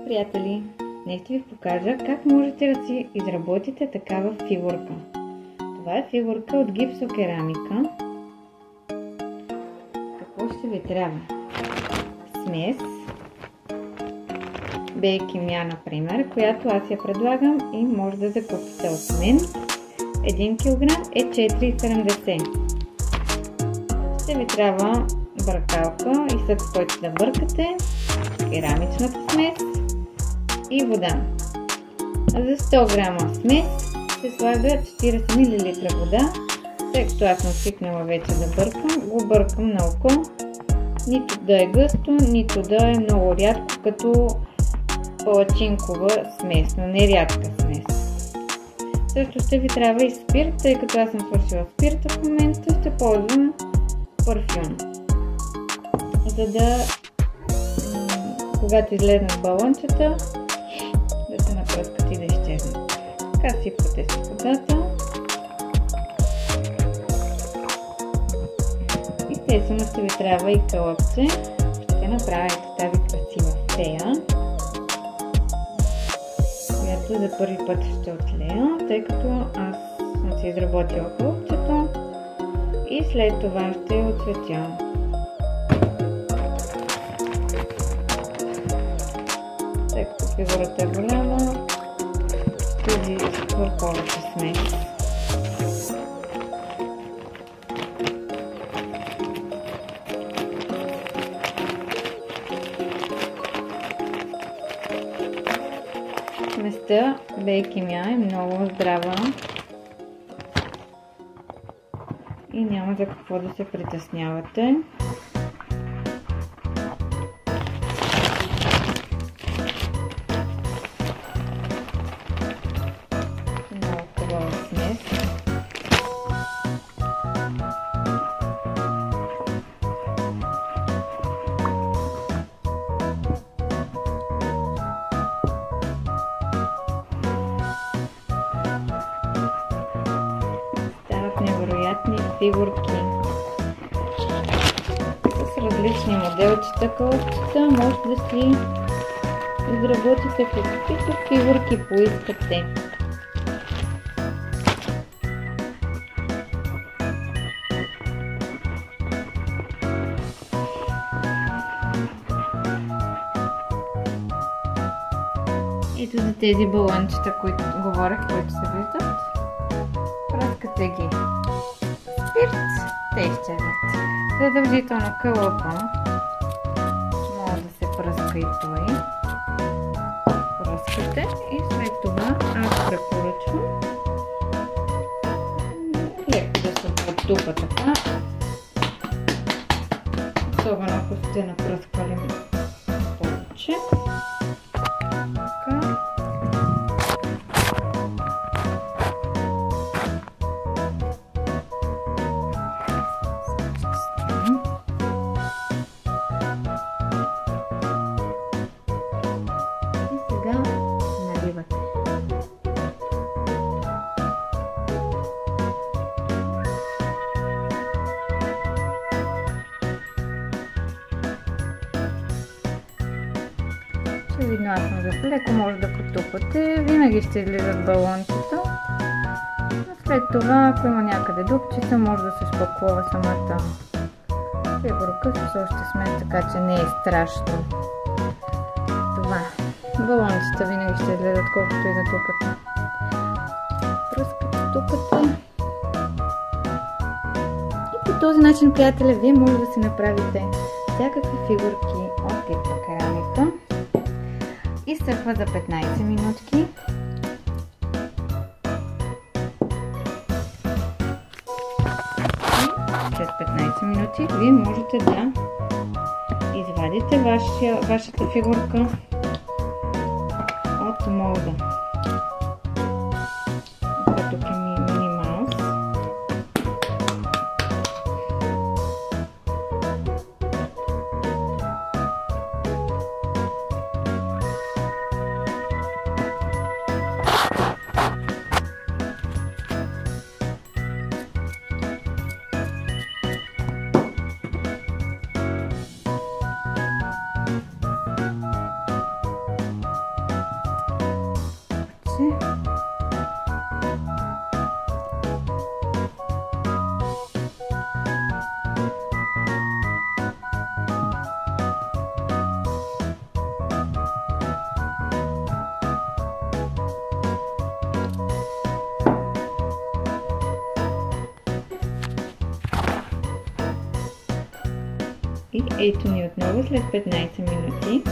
приятели! Днес ще ви покажа как можете да си изработите такава фигурка. Това е фигурка от гипсокерамика. Какво ще ви трябва? Смес, бейкимия, например, която аз я предлагам и може да закупите от мен. 1 кг е 4,70. Ще ви трябва бъркалка и съд, който да бъркате, керамичната смес и вода. За 100 грама смес се слага 40 мл вода. Тъй като аз съм свикнала вече да бъркам, го бъркам на око. Нито да е гъсто, нито да е много рядко, като палачинкова смес, но не рядка смес. Също ще ви трябва и спирт, тъй като аз съм свършила спирта в момента, ще ползвам парфюм, за да, когато излезнат балончета, да се напръскат и да изчезнат. Така сипвате с водата. Естествено ще ви трябва и кълъпче. Ще направите тази красива фея, която за първи път ще отлея, тъй като аз съм си изработила кълъпчето и след това ще отцветя. Тъй като фигурата е голяма, ще ви изисква повече смес. Сместа бейкимия е много здрава и няма за какво да се притеснявате. Много хубава смес. Невероятни фигурки с различни моделчета, кълъпчета. Може да си изработите каквито фигурки поискате. Ето за тези балончета, които говорех, които се виждат. Пръскате ги спирт, те изчезват. Задължително кълъпа може да се пръска и той. Пръскате и след това аз препоръчвам леко да се потупа така, особено ако сте напръскали повече. Наливате. Очевидно аз съм за леко може да потупате, винаги ще излизат балончета. След това, ако има някъде дупчица, може да се шпаклова самата фигурка с още смес, така че не е страшно. Това. Балончета винаги ще изгледат колкото и да тупате. Пръскате, тупате. И по този начин, приятели, вие може да си направите всякакви фигурки от гипсокерамика. Изсъхва за 15 минутки. И след 15 минути вие можете да извадите вашата фигурка от молда. Тук е Мини Маус. повече. И ето ни отново след 15 минути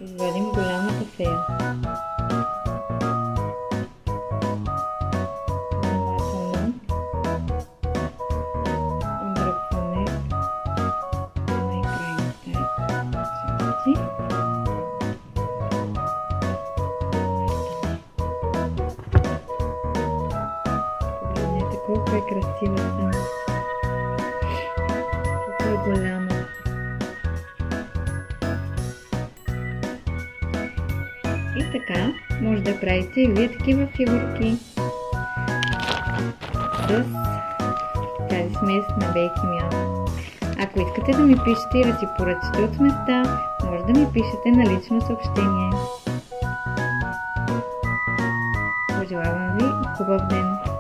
извадим голямата фея. Внимателно отдръпваме най-крайните части. Погледнете колко е красива съм. Колко е голяма. И така, може да правите и вие такива фигурки с тази смес на бейк и мял. Ако искате да ми пишете и да си поръчате от сместа, може да ми пишете на лично съобщение. Пожелавам ви хубав ден!